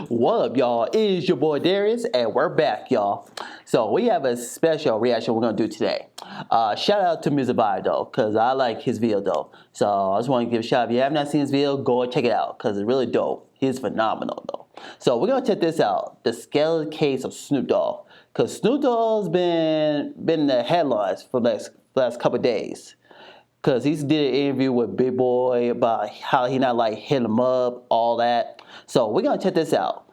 What up, y'all? It is your boy Darius, and we're back, y'all. So we have a special reaction we're gonna do today. Shout out to MusicVibe though, cause I like his video though. So I just want to give a shout out. If you have not seen his video, go and check it out, cause it's really dope. He's phenomenal though. So we're gonna check this out: the skeleton case of Snoop Dogg, cause Snoop Dogg's been in the headlines for the last couple of days. Cause he did an interview with Big Boy about how he not like hit him up, all that. So we're gonna check this out.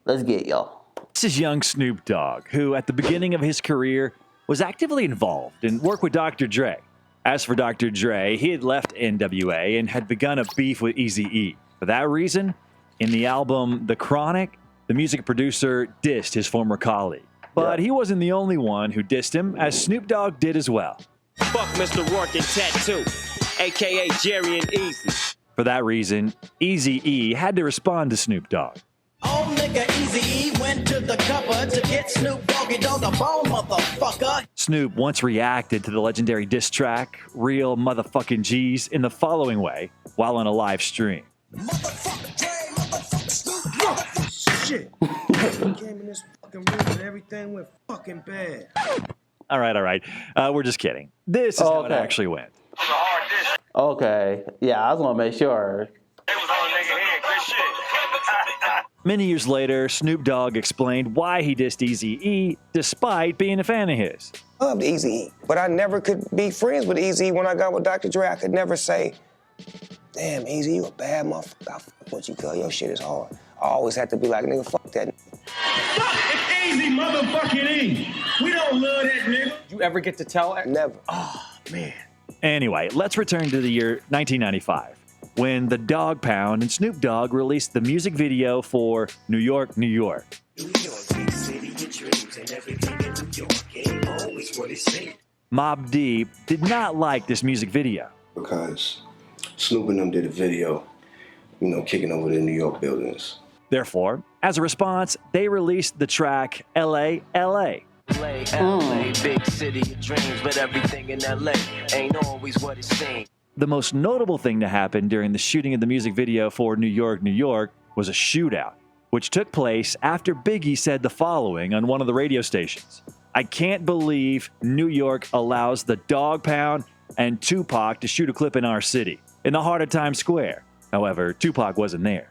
Let's get it, y'all. This is young Snoop Dogg, who at the beginning of his career was actively involved and worked with Dr. Dre. As for Dr. Dre, he had left NWA and had begun a beef with Eazy-E. For that reason, in the album The Chronic, the music producer dissed his former colleague. But he wasn't the only one who dissed him, as Snoop Dogg did as well. Fuck Mr. Rourke and Tattoo, a.k.a. Jerry and Easy. For that reason, Eazy-E had to respond to Snoop Dogg. Old nigga Eazy-E went to the cupboard to get Snoop Doggy Dogg a bone, motherfucker. Snoop once reacted to the legendary diss track, Real Motherfucking G's, in the following way while on a live stream. Motherfucker Dre, motherfucker Snoop, motherfucker Shit. Came in this fucking room and everything went fucking bad. All right. We're just kidding. This is how it actually went. Okay, yeah, I just want to make sure. Many years later, Snoop Dogg explained why he dissed Eazy-E despite being a fan of his. I loved Eazy-E, but I never could be friends with Eazy when I got with Dr. Dre. I could never say, damn, Eazy, you a bad motherfucker. I fuck with you, cuz your shit is hard. I always had to be like, nigga, fuck that. Fuck, it's Easy motherfucking E. We don't love that nigga. You ever get to tell it? Never. Oh, man. Anyway, let's return to the year 1995, when the Dogg Pound and Snoop Dogg released the music video for New York, New York. Mobb Deep did not like this music video. Because Snoop and them did a video, kicking over the New York buildings. Therefore, as a response, they released the track L.A., L.A. LA, big city of dreams, but everything in LA ain't always what it seems. The most notable thing to happen during the shooting of the music video for New York, New York was a shootout, which took place after Biggie said the following on one of the radio stations. I can't believe New York allows the Dogg Pound and Tupac to shoot a clip in our city, in the heart of Times Square. However, Tupac wasn't there.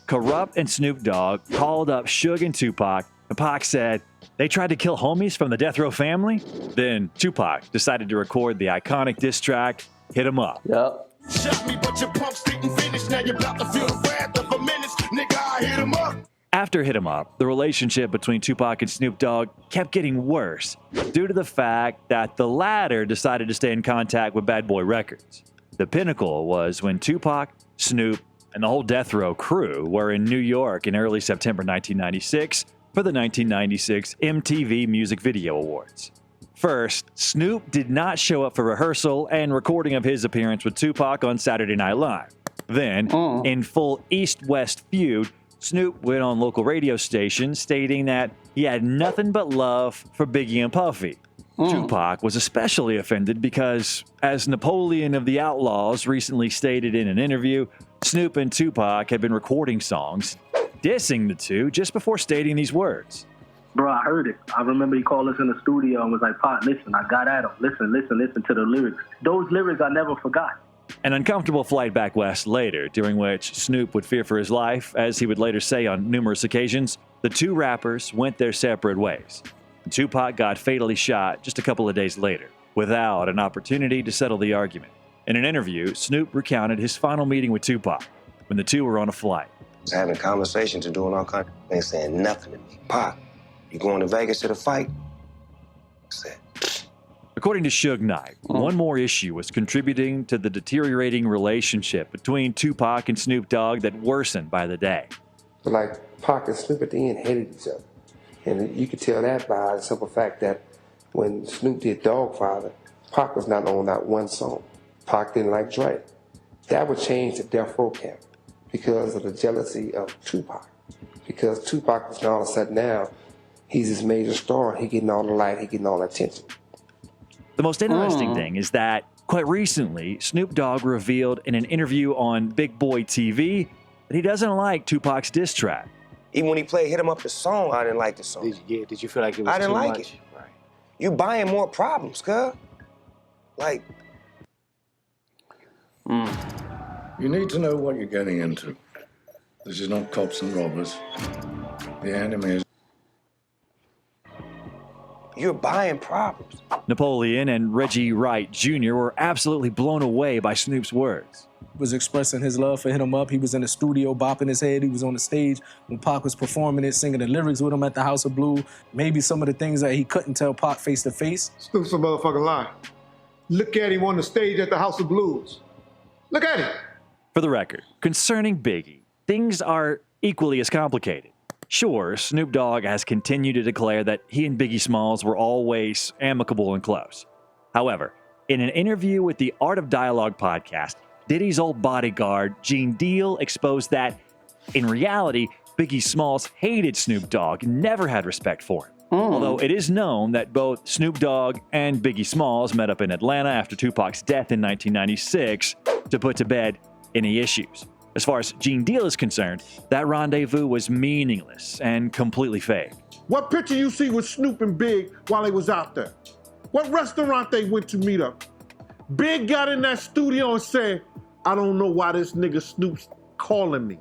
Corrupt and Snoop Dogg called up Suge and Tupac, and Pac said, they tried to kill homies from the Death Row family? Then Tupac decided to record the iconic diss track, Hit 'Em Up. Yep. Shot me, but your pumps didn't finish. Now you're about to feel the wrath of a menace. Nigga, I hit him up. After Hit 'Em Up, the relationship between Tupac and Snoop Dogg kept getting worse due to the fact that the latter decided to stay in contact with Bad Boy Records. The pinnacle was when Tupac, Snoop, and the whole Death Row crew were in New York in early September 1996 for the 1996 MTV Music Video Awards. First, Snoop did not show up for rehearsal and recording of his appearance with Tupac on Saturday Night Live. Then, in full East-West feud, Snoop went on local radio stations stating that he had nothing but love for Biggie and Puffy. Tupac was especially offended because, as Napoleon of the Outlaws recently stated in an interview, Snoop and Tupac had been recording songs, dissing the two just before stating these words. Bro, I heard it. I remember he called us in the studio and was like, Pot, listen, I got at him. Listen to the lyrics. Those lyrics I never forgot. An uncomfortable flight back west later, during which Snoop would fear for his life, as he would later say on numerous occasions, the two rappers went their separate ways. And Tupac got fatally shot just a couple of days later, without an opportunity to settle the argument. In an interview, Snoop recounted his final meeting with Tupac, when the two were on a flight. Having conversations and doing all kinds of things, saying nothing to me. Pop, you going to Vegas to the fight? I said, According to Suge Knight, one more issue was contributing to the deteriorating relationship between Tupac and Snoop Dogg that worsened by the day. But like Pac and Snoop at the end hated each other. And you could tell that by the simple fact that when Snoop did Dogfather, Pac was not on that one song. Pac didn't like Dre. That would change the Death Row camp because of the jealousy of Tupac. Because Tupac was all of a sudden now, he's this major star, he getting all the light, he getting all the attention. The most interesting thing is that, quite recently, Snoop Dogg revealed in an interview on Big Boy TV that he doesn't like Tupac's diss track. Even when he played Hit 'Em Up the song, I didn't like the song. Did you feel like it was I didn't too like much? it. Right. You buying more problems, cuz. Like, You need to know what you're getting into. This is not cops and robbers. The enemy is... you're buying problems. Napoleon and Reggie Wright Jr. were absolutely blown away by Snoop's words. He was expressing his love for Hit 'Em Up. He was in the studio bopping his head. He was on the stage when Pac was performing it, singing the lyrics with him at the House of Blue. Maybe some of the things that he couldn't tell Pac face to face. Snoop's a motherfucking lie. Look at him on the stage at the House of Blues. Look at him. For the record, concerning Biggie, things are equally as complicated. Sure, Snoop Dogg has continued to declare that he and Biggie Smalls were always amicable and close. However, in an interview with the Art of Dialogue podcast, Diddy's old bodyguard, Gene Deal, exposed that, in reality, Biggie Smalls hated Snoop Dogg and never had respect for him. Although it is known that both Snoop Dogg and Biggie Smalls met up in Atlanta after Tupac's death in 1996 to put to bed any issues. As far as Gene Deal is concerned, that rendezvous was meaningless and completely fake. What picture you see with Snoop and Big while they was out there? What restaurant they went to meet up? Big got in that studio and said, I don't know why this nigga Snoop's calling me.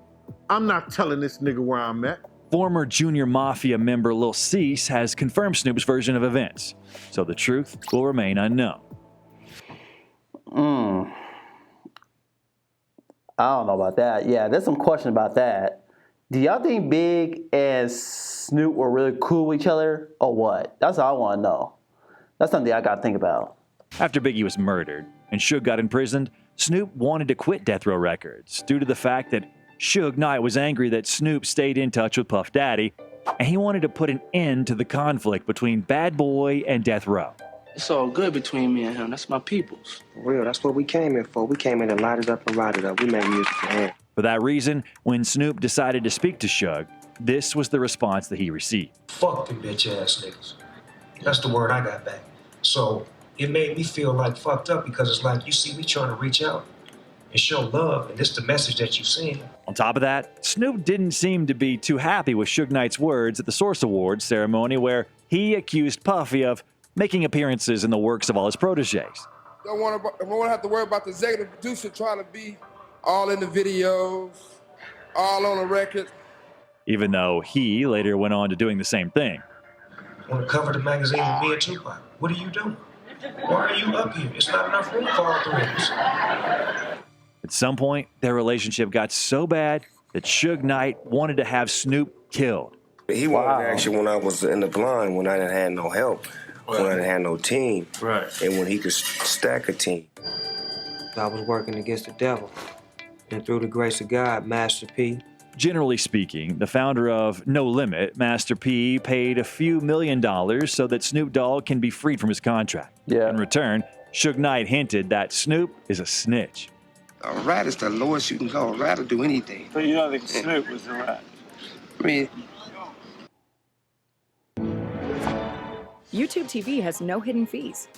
I'm not telling this nigga where I'm at. Former Junior Mafia member Lil Cease has confirmed Snoop's version of events, so the truth will remain unknown. I don't know about that. Yeah, there's some question about that. Do y'all think Big and Snoop were really cool with each other or what? That's all I want to know. That's something I got to think about. After Biggie was murdered and Suge got imprisoned, Snoop wanted to quit Death Row Records due to the fact that Suge Knight was angry that Snoop stayed in touch with Puff Daddy, and he wanted to put an end to the conflict between Bad Boy and Death Row. It's all good between me and him. That's my peoples. For real, that's what we came here for. We came here to light it up and ride it up. We made music for him. For that reason, when Snoop decided to speak to Suge, this was the response that he received. Fuck them bitch ass niggas. That's the word I got back. So it made me feel like fucked up because it's like, you see me trying to reach out and show love, and this is the message that you send. On top of that, Snoop didn't seem to be too happy with Suge Knight's words at the Source Awards ceremony where he accused Puffy of making appearances in the works of all his proteges. Don't want to have to worry about the executive producer trying to be all in the videos, all on the record. Even though he later went on to doing the same thing. Want to cover the magazine with me and Tupac? What are you doing? Why are you up here? It's not enough room for all three of us. At some point, their relationship got so bad that Suge Knight wanted to have Snoop killed. He wanted action when I was in the blind, when I didn't have no help, when I didn't have no team, and when he could stack a team. I was working against the devil, and through the grace of God, Master P. Generally speaking, the founder of No Limit, Master P, paid a few $1 million so that Snoop Dogg can be freed from his contract. In return, Suge Knight hinted that Snoop is a snitch. A rat is the lowest you can go. A rat will do anything. So you don't think Snoop was a rat? I mean, YouTube TV has no hidden fees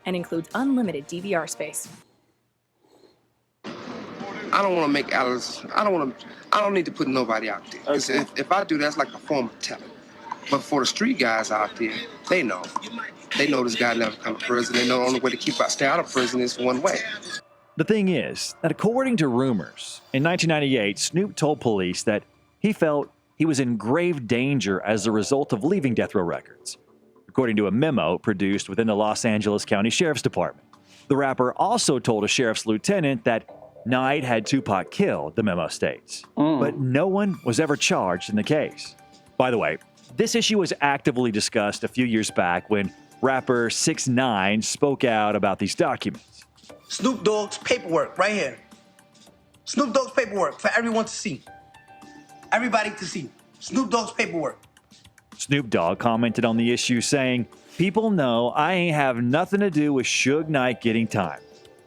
and includes unlimited DVR space. I don't want to make Alice. I don't need to put nobody out there. 'Cause if I do, that's like a form of telling. But for the street guys out there, they know. They know this guy never come to prison. They know the only way to stay out of prison is one way. The thing is that according to rumors, in 1998, Snoop told police that he felt he was in grave danger as a result of leaving Death Row Records, according to a memo produced within the Los Angeles County Sheriff's Department. The rapper also told a sheriff's lieutenant that Knight had Tupac killed, the memo states. But no one was ever charged in the case. By the way, this issue was actively discussed a few years back when rapper 6ix9ine spoke out about these documents. Snoop Dogg's paperwork right here. Snoop Dogg's paperwork for everyone to see. Everybody to see. Snoop Dogg's paperwork. Snoop Dogg commented on the issue saying, "People know I ain't have nothing to do with Suge Knight getting time.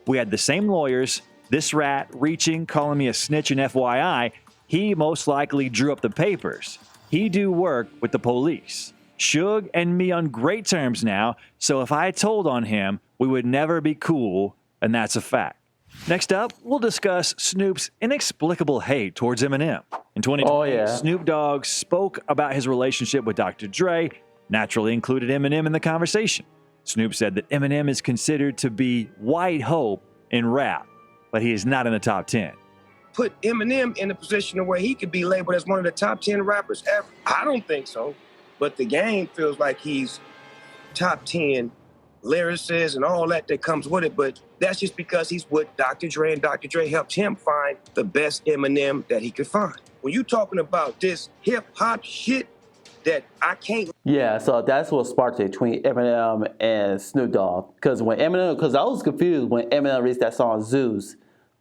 We had the same lawyers. This rat reaching, calling me a snitch and FYI, he most likely drew up the papers. He do work with the police. Suge and me on great terms now, so if I told on him, we would never be cool, and that's a fact." Next up, we'll discuss Snoop's inexplicable hate towards Eminem. In 2020, Snoop Dogg spoke about his relationship with Dr. Dre, naturally included Eminem in the conversation. Snoop said that Eminem is considered to be white hope in rap, but he is not in the top 10. Put Eminem in a position where he could be labeled as one of the top 10 rappers ever. I don't think so, but the game feels like he's top 10 lyricists and all that comes with it, but that's just because he's with Dr. Dre, and Dr. Dre helped him find the best Eminem that he could find. When you talking about this hip-hop shit that I can't... Yeah, so that's what sparked it between Eminem and Snoop Dogg. Because I was confused when Eminem released that song Zeus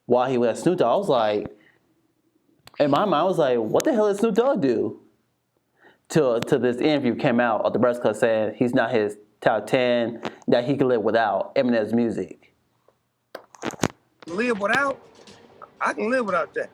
while he was at Snoop Dogg. I was like, in my mind, I was like, what the hell did Snoop Dogg do? Till this interview came out of the Breast Club saying he's not his top 10, that he can live without Eminem's music. Live without? I can live without that.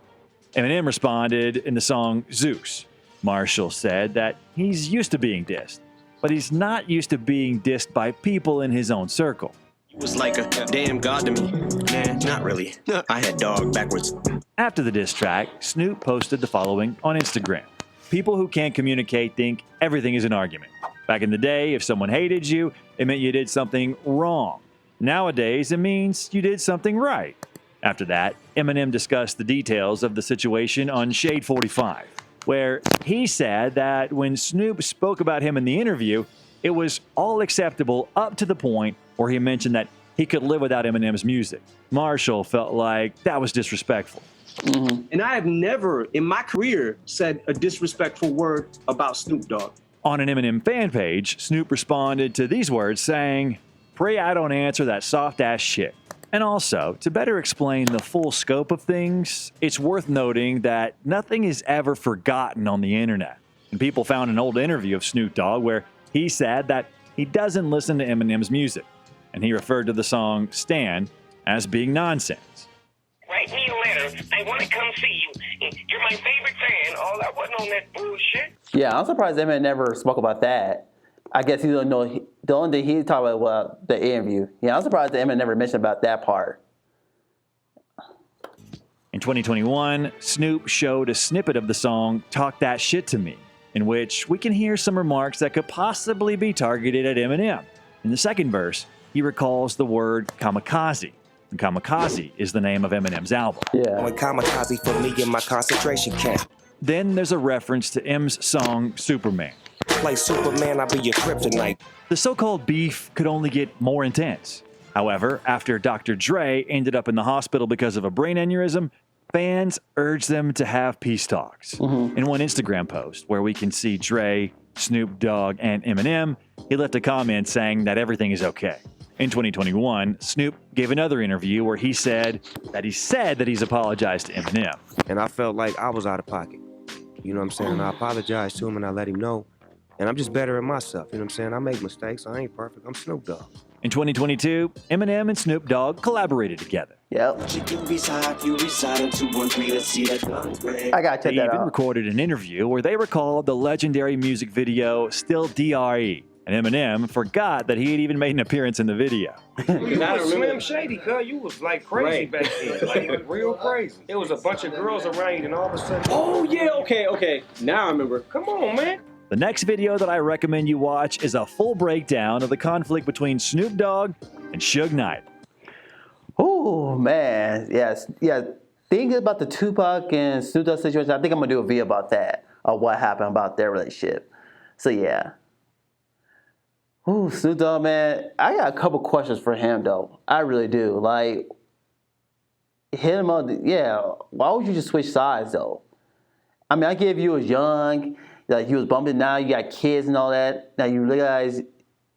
Eminem responded in the song Zeus. Marshall said that he's used to being dissed, but he's not used to being dissed by people in his own circle. He was like a damn god to me. Man, not really. I had Dogg backwards. After the diss track, Snoop posted the following on Instagram. People who can't communicate think everything is an argument. Back in the day, if someone hated you, it meant you did something wrong. Nowadays, it means you did something right. After that, Eminem discussed the details of the situation on Shade 45, where he said that when Snoop spoke about him in the interview, it was all acceptable up to the point where he mentioned that he could live without Eminem's music. Marshall felt like that was disrespectful. And I have never, in my career, said a disrespectful word about Snoop Dogg. On an Eminem fan page, Snoop responded to these words saying, "Pray I don't answer that soft-ass shit." And also, to better explain the full scope of things, it's worth noting that nothing is ever forgotten on the internet. And people found an old interview of Snoop Dogg where he said that he doesn't listen to Eminem's music, and he referred to the song Stan as being nonsense. Write me a letter. I want to come see you. You're my favorite fan. All I wasn't on that bullshit. Yeah, I'm surprised Eminem never spoke about that. I guess he don't know. The only thing he talked about was the interview. Yeah, I'm surprised that Eminem never mentioned about that part. In 2021, Snoop showed a snippet of the song Talk That Shit to Me, in which we can hear some remarks that could possibly be targeted at Eminem. In the second verse, he recalls the word kamikaze. And Kamikaze is the name of Eminem's album. Yeah. When kamikaze for me in my concentration camp. Then there's a reference to M's song Superman. Play Superman, I'll be your kryptonite. The so-called beef could only get more intense. However, after Dr. Dre ended up in the hospital because of a brain aneurysm, fans urged them to have peace talks. In one Instagram post where we can see Dre, Snoop Dogg, and Eminem, he left a comment saying that everything is okay. In 2021, Snoop gave another interview where he said that he's apologized to Eminem. And I felt like I was out of pocket. You know what I'm saying? And I apologized to him and I let him know. And I'm just better at myself. You know what I'm saying? I make mistakes. I ain't perfect. I'm Snoop Dogg. In 2022, Eminem and Snoop Dogg collaborated together. Yep. I gotta check They that even out. recorded an interview where they recalled the legendary music video Still DRE. And Eminem forgot that he had even made an appearance in the video. You was Slim Shady, cuz you was like crazy back then. Like real crazy. It was a bunch of girls around you and all of a sudden. Oh, yeah, okay. Now I remember. Come on, man. The next video that I recommend you watch is a full breakdown of the conflict between Snoop Dogg and Suge Knight. Oh, man. Yes. Yeah. Thinking about the Tupac and Snoop Dogg situation, I think I'm going to do a video about that, of what happened about their relationship. So, yeah. Ooh, Snoop Dogg, man. I got a couple questions for him, though. I really do. Like, hit him up. Yeah. Why would you just switch sides, though? I mean, I get if you was young, like you was bumping. Now you got kids and all that. Now you realize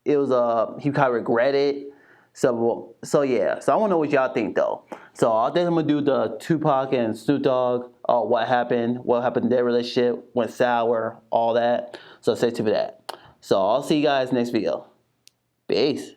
it was he kind of regret it. So yeah. So I want to know what y'all think, though. So I think I'm gonna do the Tupac and Snoop Dogg. What happened in their relationship, went sour, all that. So stay tuned for that. So I'll see you guys next video. Peace.